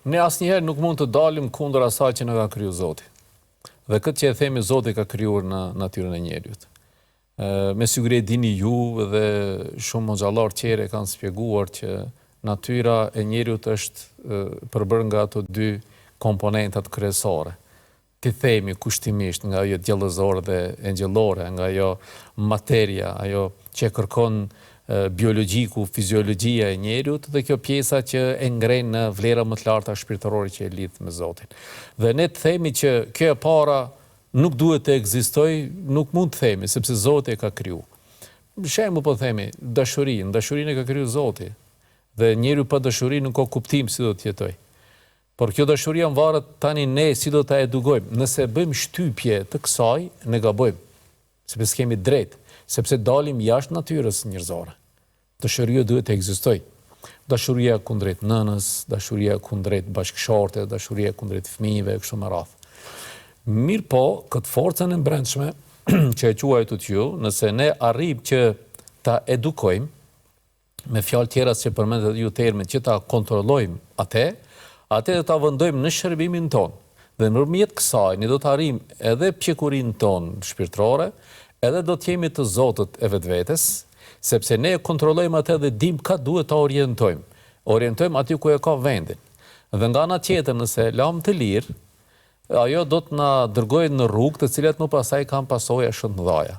Ne asnjëherë nuk mund të dalim kundër asaj që na ka kriju Zoti. Dhe këtë që e themi Zoti ka krijuar në natyrën e njeriut. Me siguri e dini ju dhe shumë xhallar tjerë kanë shpjeguar që natyra e njeriut është përbërë nga ato dy komponentat kryesore. Ti themi kushtimisht nga ajo djellëzore dhe engjëllore, nga ajo materia, ajo që kërkon biologjiku, fiziologjia e njeriut dhe kjo pjesa që e ngren në vlera më të larta shpirtërore që e lidh me Zotin. Dhe ne të themi që kjo e para nuk duhet të ekzistojë, nuk mund të themi, sepse Zoti e ka kriju. Shembull po themi, dashurinë e ka kriju Zoti. Dhe njeriu pa dashuri nuk ka kuptim si do të jetojë. Por kjo dashuria varet tani ne si do ta edukojmë. Nëse bëjmë shtypje të kësaj, ne gabojmë. Sepse s'kemi drejt, sepse dalim jashtë natyrës njerëzore. Dashuria duhet të ekzistojë. Dashuria kundrejt nënës, dashuria kundrejt bashkëshorte, dashuria kundrejt fëmijëve, kështu me radhë. Mirë po, këtë forcën e brendshme që e quajtut ju, nëse ne arrijmë që ta edukojmë, me fjalë tjera që përmendet ju termin, që ta kontrollojmë atë do ta vendojmë në shërbimin ton. Dhe nëpërmjet kësaj ne do të arrijmë edhe pjekurinë tonë shpirtërore, edhe do të jemi të zotët e vetvetes, sepse ne kontrollojmë atë dhe dim ka duhet ta orientojmë. Orientojmë aty ku e ka vendin. Dhe nga ana tjetër, nëse lam të lirë, ajo do të na dërgojë në rrugë të cilat më pasaj kanë pasoja shumë të mëdha.